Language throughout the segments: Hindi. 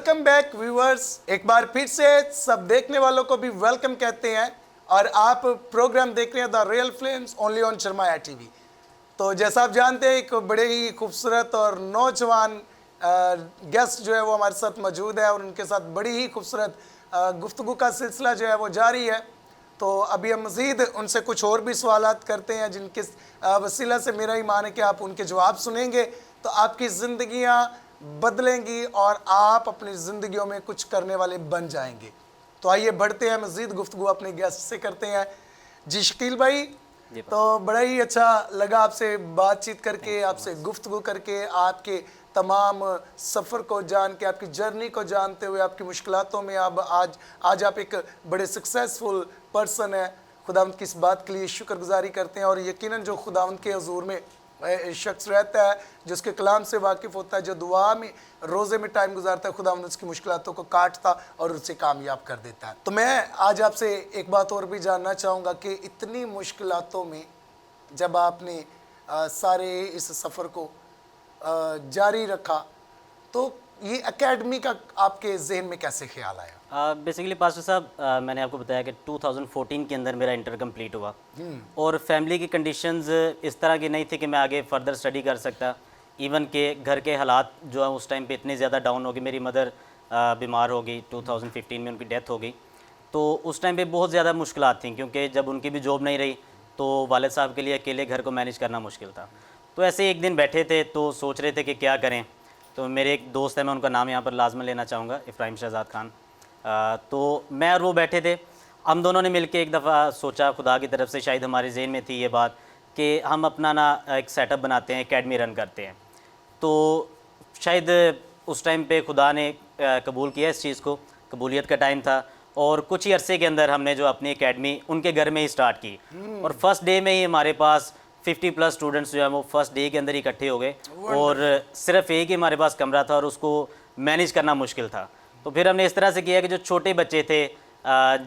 Welcome back viewers. एक बार फिर से सब देखने वालों को भी वेलकम कहते हैं और आप प्रोग्राम देख रहे हैं the real films only on शर्माया टीवी। तो जैसा आप जानते हैं एक बड़े ही खूबसूरत और नौजवान गेस्ट जो है वो हमारे साथ मौजूद है और उनके साथ बड़ी ही खूबसूरत गुफ्तगू का सिलसिला जो है वो जारी है। तो अभी हम मज़ीद उनसे कुछ और भी सवालात करते हैं जिनके वसीला से मेरा ईमान है कि आप उनके जवाब सुनेंगे तो आपकी ज़िंदगियाँ बदलेंगी और आप अपनी ज़िंदगियों में कुछ करने वाले बन जाएंगे। तो आइए बढ़ते हैं, मज़ीद गुफ्तगू अपने गेस्ट से करते हैं। जी शकील भाई, तो बड़ा ही अच्छा लगा आपसे बातचीत करके, आपसे गुफ्तगू करके, आपके तमाम सफ़र को जान के, आपकी जर्नी को जानते हुए, आपकी मुश्किलातों में अब आज आप एक बड़े सक्सेसफुल पर्सन हैं। खुदावंद की इस बात के लिए शुक्रगुजारी करते हैं और यकीनन जो खुदावंद के हजूर में शख्स रहता है, जो उसके कलाम से वाकिफ़ होता है, जो दुआ में रोज़े में टाइम गुजारता है, खुदावंद उसकी मुश्किलातों को काटता और उसे कामयाब कर देता है। तो मैं आज आपसे एक बात और भी जानना चाहूँगा कि इतनी मुश्किलातों में जब आपने सारे इस सफ़र को जारी रखा तो ये एकेडमी का आपके जहन में कैसे ख्याल आया? बेसिकली पास्टर साहब, मैंने आपको बताया कि 2014 के अंदर मेरा इंटर कंप्लीट हुआ और फैमिली की कंडीशंस इस तरह की नहीं थी कि मैं आगे फर्दर स्टडी कर सकता। इवन के घर के हालात जो है उस टाइम पे इतने ज़्यादा डाउन हो गए। मेरी मदर बीमार हो गई, 2015 में उनकी डेथ हो गई। तो उस टाइम पे बहुत ज़्यादा मुश्किलात थी क्योंकि जब उनकी भी जॉब नहीं रही तो वालिद साहब के लिए अकेले घर को मैनेज करना मुश्किल था। तो ऐसे एक दिन बैठे थे तो सोच रहे थे कि क्या करें। तो मेरे एक दोस्त है, मैं उनका नाम यहाँ पर लाजमन लेना चाहूँगा, इब्राहिम शहजाद खान। तो मैं और वो बैठे थे, हम दोनों ने मिलकर एक दफ़ा सोचा, खुदा की तरफ से शायद हमारे जहन में थी ये बात कि हम अपना ना एक सेटअप बनाते हैं, एकेडमी रन करते हैं। तो शायद उस टाइम पे खुदा ने कबूल किया इस चीज़ को, कबूलियत का टाइम था और कुछ ही अरसे के अंदर हमने जो अपनी एकेडमी उनके घर में ही स्टार्ट की और फर्स्ट डे में ही हमारे पास 50+ स्टूडेंट्स जो है वो फर्स्ट डे के अंदर इकट्ठे हो गए और सिर्फ एक ही हमारे पास कमरा था और उसको मैनेज करना मुश्किल था। तो फिर हमने इस तरह से किया कि जो छोटे बच्चे थे,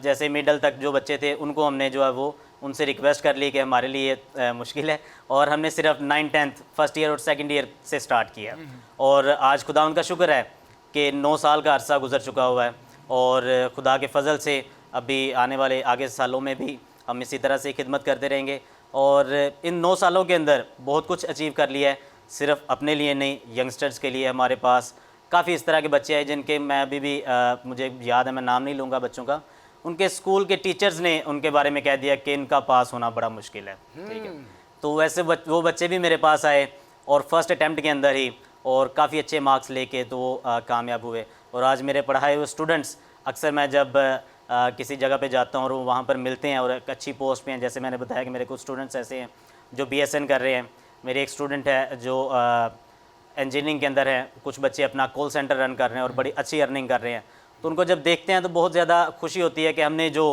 जैसे मिडल तक जो बच्चे थे, उनको हमने जो है वो उनसे रिक्वेस्ट कर ली कि हमारे लिए मुश्किल है और हमने सिर्फ 9th 10th फर्स्ट ईयर और सेकंड ईयर से स्टार्ट किया। और आज खुदा उनका शुक्र है कि 9 साल का अरसा गुजर चुका हुआ है और खुदा के फजल से अभी आने वाले आगे सालों में भी हम इसी तरह से खिदमत करते रहेंगे। और इन 9 सालों के अंदर बहुत कुछ अचीव कर लिया है, सिर्फ अपने लिए नहीं, यंगस्टर्स के लिए। हमारे पास काफ़ी इस तरह के बच्चे हैं जिनके मैं अभी भी मुझे याद है, मैं नाम नहीं लूँगा बच्चों का, उनके स्कूल के टीचर्स ने उनके बारे में कह दिया कि इनका पास होना बड़ा मुश्किल है। ठीक है, तो वैसे वो बच्चे भी मेरे पास आए और फर्स्ट अटैम्प्ट के अंदर ही और काफ़ी अच्छे मार्क्स लेके तो वो कामयाब हुए। और आज मेरे पढ़ाए हुए स्टूडेंट्स अक्सर मैं जब किसी जगह पे जाता हूँ और वहाँ पर मिलते हैं और एक अच्छी पोस्ट पे हैं। जैसे मैंने बताया कि मेरे कुछ स्टूडेंट्स ऐसे हैं जो BSN कर रहे हैं, मेरे एक स्टूडेंट है जो इंजीनियरिंग के अंदर है, कुछ बच्चे अपना कॉल सेंटर रन कर रहे हैं और बड़ी अच्छी अर्निंग कर रहे हैं। तो उनको जब देखते हैं तो बहुत ज़्यादा खुशी होती है कि हमने जो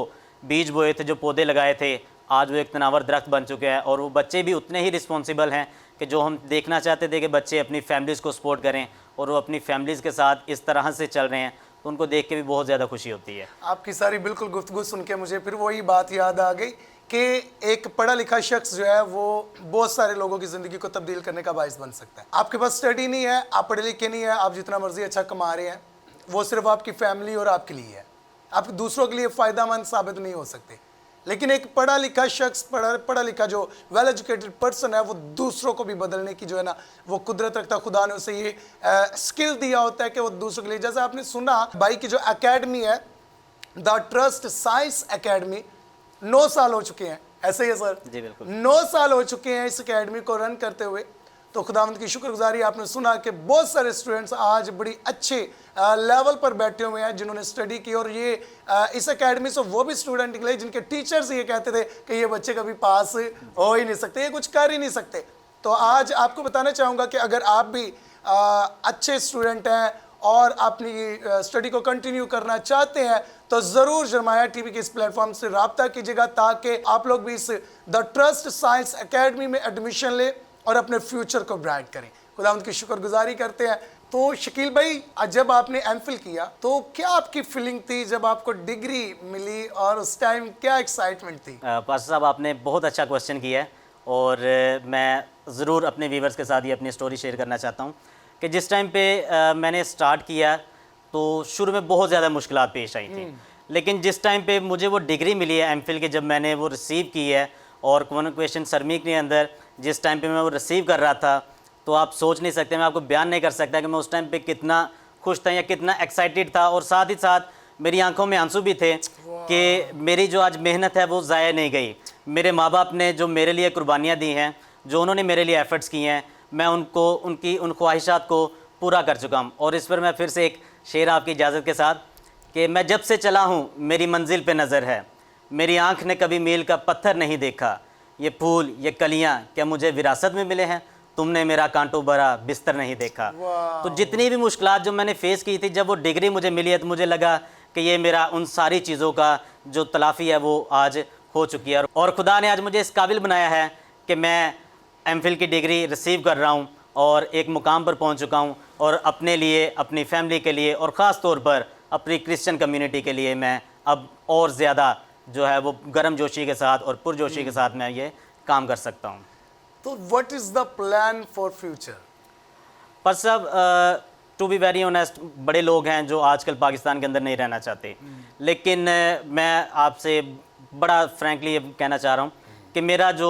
बीज बोए थे, जो पौधे लगाए थे, आज वो एक तनावर दरख्त बन चुके हैं। और वो बच्चे भी उतने ही रिस्पॉन्सिबल हैं कि जो हम देखना चाहते थे कि बच्चे अपनी फैमिलीज़ को सपोर्ट करें और वो अपनी फैमिलीज़ के साथ इस तरह से चल रहे हैं, तो उनको देख के भी बहुत ज़्यादा खुशी होती है। आपकी सारी बिल्कुल गुफ्तगू सुन के मुझे फिर वही बात याद आ गई कि एक पढ़ा लिखा शख्स जो है वो बहुत सारे लोगों की ज़िंदगी को तब्दील करने का बाइस बन सकता है। आपके पास स्टडी नहीं है, आप पढ़े लिखे नहीं है, आप जितना मर्जी अच्छा कमा रहे हैं, वो सिर्फ आपकी फैमिली और आपके लिए है, आप दूसरों के लिए फ़ायदेमंद साबित नहीं हो सकते। लेकिन एक पढ़ा लिखा शख्स, पढ़ा लिखा जो वेल एजुकेटेड पर्सन है, वो दूसरों को भी बदलने की जो है ना वो कुदरत रखता है। खुदा ने उसे ये स्किल दिया होता है कि वो दूसरों के लिए, जैसे आपने सुना भाई की जो एकेडमी है द ट्रस्ट साइंस एकेडमी, 9 साल हो चुके हैं, ऐसे ही है सर? जी बिल्कुल, 9 साल हो चुके हैं इस एकेडमी को रन करते हुए। तो खुदावंद की शुक्रगुजारी, आपने सुना कि बहुत सारे स्टूडेंट्स आज बड़ी अच्छे लेवल पर बैठे हुए हैं जिन्होंने स्टडी की और ये इस एकेडमी से वो भी स्टूडेंट निकले जिनके टीचर्स ये कहते थे कि ये बच्चे कभी पास हो ही नहीं सकते, ये कुछ कर ही नहीं सकते। तो आज आपको बताना चाहूँगा कि अगर आप भी अच्छे स्टूडेंट हैं और अपनी स्टडी को कंटिन्यू करना चाहते हैं तो ज़रूर शर्माया टीवी के इस प्लेटफॉर्म से रब्ता कीजिएगा ताकि आप लोग भी इस द ट्रस्ट साइंस एकेडमी में एडमिशन लें और अपने फ्यूचर को ब्राइट करें। खुदावंद की शुक्रगुजारी करते हैं। तो शकील भाई, जब आपने एमफिल किया तो क्या आपकी फीलिंग थी जब आपको डिग्री मिली और उस टाइम क्या एक्साइटमेंट थी? पास्टर साहब, आपने बहुत अच्छा क्वेश्चन किया है और मैं ज़रूर अपने व्यूवर्स के साथ ये अपनी स्टोरी शेयर करना चाहता हूँ कि जिस टाइम पे मैंने स्टार्ट किया तो शुरू में बहुत ज़्यादा मुश्किलात पेश आई थी। लेकिन जिस टाइम पे मुझे वो डिग्री मिली है एमफिल की, जब मैंने वो रिसीव की है, और कम्युनिकेशन सरमीक के अंदर जिस टाइम पे मैं वो रिसीव कर रहा था, तो आप सोच नहीं सकते, मैं आपको बयान नहीं कर सकता कि मैं उस टाइम पे कितना खुश था या कितना एक्साइटेड था। और साथ ही साथ मेरी आंखों में आंसू भी थे कि मेरी जो आज मेहनत है वो ज़ाया नहीं गई। मेरे माँ बाप ने जो मेरे लिए कुर्बानियाँ दी हैं, जो उन्होंने मेरे लिए एफ़र्ट्स किए हैं, मैं उनको उनकी उन ख्वाहिशात को पूरा कर चुका हूँ। और इस पर मैं फिर से एक शेर आपकी इजाज़त के साथ, कि मैं जब से चला हूँ मेरी मंजिल पे नज़र है, मेरी आँख ने कभी मील का पत्थर नहीं देखा, ये फूल ये कलियाँ क्या मुझे विरासत में मिले हैं, तुमने मेरा कांटों भरा बिस्तर नहीं देखा। तो जितनी भी मुश्किलात जो मैंने फ़ेस की थी, जब वो डिग्री मुझे मिली है तो मुझे लगा कि ये मेरा उन सारी चीज़ों का जो तलाफ़ी है वो आज हो चुकी है। और खुदा ने आज मुझे इस काबिल बनाया है कि मैं एमफिल की डिग्री रिसीव कर रहा हूँ और एक मुकाम पर पहुँच चुका हूँ, और अपने लिए, अपनी फैमिली के लिए, और ख़ास तौर पर अपनी क्रिश्चियन कम्युनिटी के लिए मैं अब और ज़्यादा जो है वो गर्म जोशी के साथ और पुरजोशी के साथ मैं ये काम कर सकता हूँ। तो what is the plan for future? पर सब टू बी वेरी ऑनेस्ट, बड़े लोग हैं जो आजकल पाकिस्तान के अंदर नहीं रहना चाहते, लेकिन मैं आपसे बड़ा फ्रैंकली ये कहना चाह रहा हूँ कि मेरा जो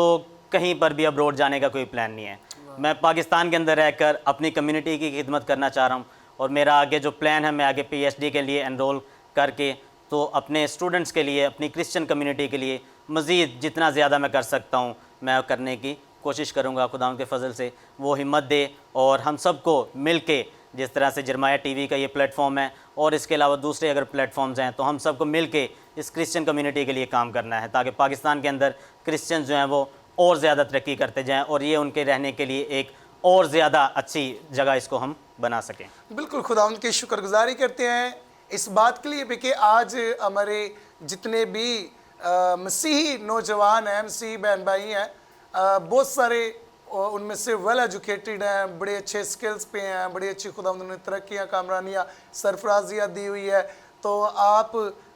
कहीं पर भी अब्रोड जाने का कोई प्लान नहीं है। मैं पाकिस्तान के अंदर रहकर अपनी कम्युनिटी की खिदमत करना चाह रहा हूँ, और मेरा आगे जो प्लान है, मैं आगे PhD के लिए एनरोल करके तो अपने स्टूडेंट्स के लिए, अपनी क्रिश्चियन कम्युनिटी के लिए मज़ीद जितना ज़्यादा मैं कर सकता हूँ मैं करने की कोशिश करूँगा। खुदा के फजल से वो हिम्मत दे, और हम सबको मिल के, जिस तरह से जरमाया TV का ये प्लेटफॉर्म है और इसके अलावा दूसरे अगर प्लेटफॉर्म्स हैं, तो हम सबको मिल के इस क्रिश्चियन कम्युनिटी के लिए काम करना है, ताकि पाकिस्तान के अंदर क्रिश्चियन जो हैं वो और ज़्यादा तरक्की करते जाएँ, और ये उनके रहने के लिए एक और ज़्यादा अच्छी जगह इसको हम बना सकें। बिल्कुल, खुदावंद की शुक्रगुजारी करते हैं इस बात के लिए भी कि आज हमारे जितने भी मसीही नौजवान हैं, मसीही बहन भाई हैं, बहुत सारे उनमें से वेल एजुकेटेड हैं, बड़े अच्छे स्किल्स पे हैं, बड़ी अच्छी खुदावंद ने तरक्कियाँ, कामरानियाँ, सरफराजियाँ दी हुई है। तो आप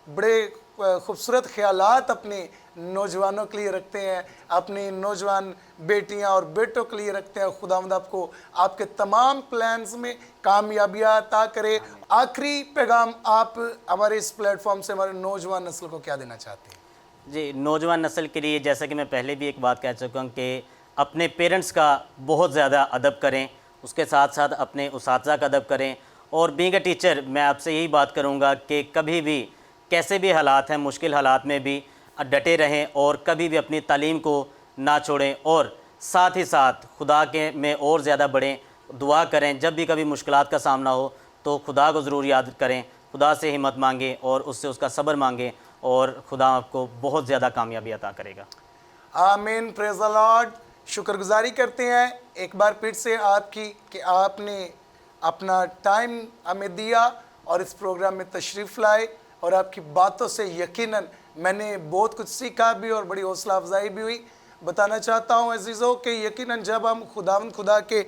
बड़े खूबसूरत ख्यालात अपने नौजवानों के लिए रखते हैं, अपनी नौजवान बेटियां और बेटों के लिए रखते हैं। खुदावंद आपको आपके तमाम प्लान्स में कामयाबियाँ अता करे। आखिरी पैगाम आप हमारे इस प्लेटफॉर्म से हमारे नौजवान नस्ल को क्या देना चाहते हैं? जी, नौजवान नस्ल के लिए, जैसा कि मैं पहले भी एक बात कह चुका हूँ कि अपने पेरेंट्स का बहुत ज़्यादा अदब करें, उसके साथ साथ अपने उसातिज़ा का अदब करें। और बीइंग अ टीचर मैं आपसे यही बात करूँगा कि कभी भी, कैसे भी हालात हैं, मुश्किल हालात में भी डटे रहें, और कभी भी अपनी तालीम को ना छोड़ें, और साथ ही साथ खुदा के में और ज़्यादा बढ़ें, दुआ करें। जब भी कभी मुश्किलात का सामना हो तो खुदा को ज़रूर याद करें, खुदा से हिम्मत मांगें और उससे उसका सब्र मांगें, और खुदा आपको बहुत ज़्यादा कामयाबी अता करेगा। आमीन, प्रेज़ द लॉर्ड। शुक्रगुजारी करते हैं एक बार फिर से आपकी कि आपने अपना टाइम हमें दिया और इस प्रोग्राम में तशरीफ़ लाए, और आपकी बातों से यकीनन मैंने बहुत कुछ सीखा भी और बड़ी हौसला अफजाई भी हुई। बताना चाहता हूँ अजीज़ों कि यकीनन जब हम खुदा के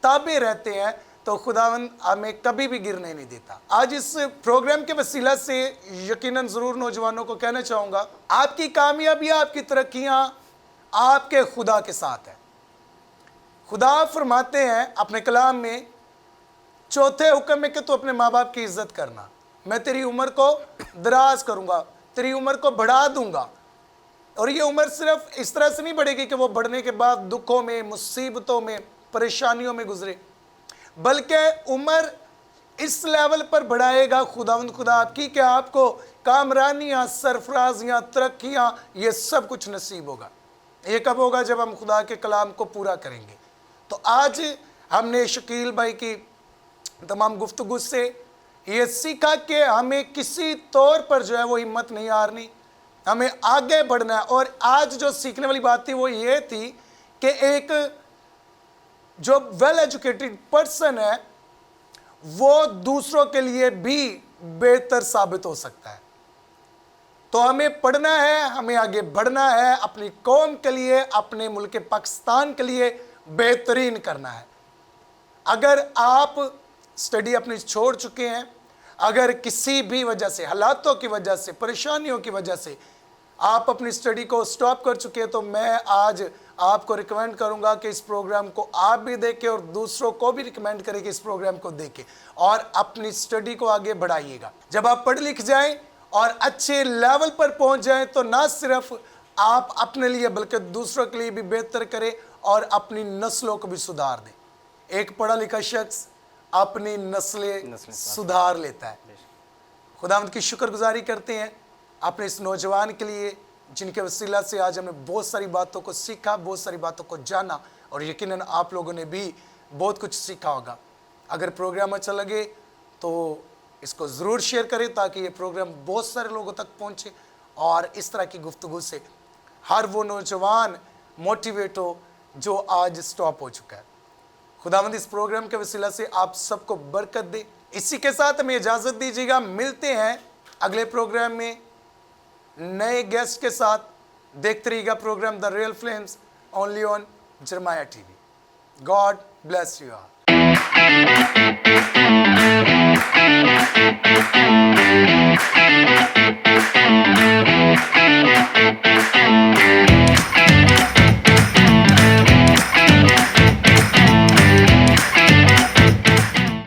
ताबे रहते हैं तो खुदावंद हमें कभी भी गिरने नहीं देता। आज इस प्रोग्राम के वसीला से यकीनन ज़रूर नौजवानों को कहना चाहूँगा, आपकी कामयाबियाँ, आपकी तरक्कियाँ आपके खुदा के साथ है। खुदा फरमाते हैं अपने कलाम में, चौथे हुक्म में कि तू अपने माँ बाप की इज्जत करना, मैं तेरी उम्र को दराज करूँगा, तेरी उम्र को बढ़ा दूँगा। और ये उम्र सिर्फ इस तरह से नहीं बढ़ेगी कि वो बढ़ने के बाद दुखों में, मुसीबतों में, परेशानियों में गुजरे, बल्कि उम्र इस लेवल पर बढ़ाएगा खुदावंद खुदा आपकी कि आपको कामरानियाँ, सरफराजियाँ, तरक्कियाँ, ये सब कुछ नसीब होगा। ये कब होगा? जब हम खुदा के कलाम को पूरा करेंगे। तो आज हमने शकील भाई की तमाम गुफ्तगू से ये सीखा कि हमें किसी तौर पर जो है वो हिम्मत नहीं हारनी, हमें आगे बढ़ना है। और आज जो सीखने वाली बात थी वो ये थी कि एक जो वेल एजुकेटेड पर्सन है वो दूसरों के लिए भी बेहतर साबित हो सकता है। तो हमें पढ़ना है, हमें आगे बढ़ना है, अपनी कौम के लिए, अपने मुल्क पाकिस्तान के लिए बेहतरीन करना है। अगर आप स्टडी अपनी छोड़ चुके हैं, अगर किसी भी वजह से, हालातों की वजह से, परेशानियों की वजह से आप अपनी स्टडी को स्टॉप कर चुके हैं, तो मैं आज आपको रिकमेंड करूंगा कि इस प्रोग्राम को आप भी देखें और दूसरों को भी रिकमेंड करें कि इस प्रोग्राम को देखें और अपनी स्टडी को आगे बढ़ाइएगा। जब आप पढ़ लिख जाएं और अच्छे लेवल पर पहुंच जाएं तो ना सिर्फ आप अपने लिए बल्कि दूसरों के लिए भी बेहतर करें और अपनी नस्लों को भी सुधार दें। एक पढ़ा लिखा शख्स अपनी नस्लें सुधार लेता है। खुदावंद की शुक्रगुजारी करते हैं अपने इस नौजवान के लिए, जिनके वसीला से आज हमने बहुत सारी बातों को सीखा, बहुत सारी बातों को जाना और यकीनन आप लोगों ने भी बहुत कुछ सीखा होगा। अगर प्रोग्राम अच्छा लगे तो इसको ज़रूर शेयर करें ताकि ये प्रोग्राम बहुत सारे लोगों तक पहुंचे और इस तरह की गुफ्तगू से हर वो नौजवान मोटिवेट हो जो आज स्टॉप हो चुका है। खुदावंद इस प्रोग्राम के वसीला से आप सबको बरकत दे। इसी के साथ हमें इजाज़त दीजिएगा, मिलते हैं अगले प्रोग्राम में नए गेस्ट के साथ। देखते रहिएगा program the real films only on जरमाया TV. God bless you all.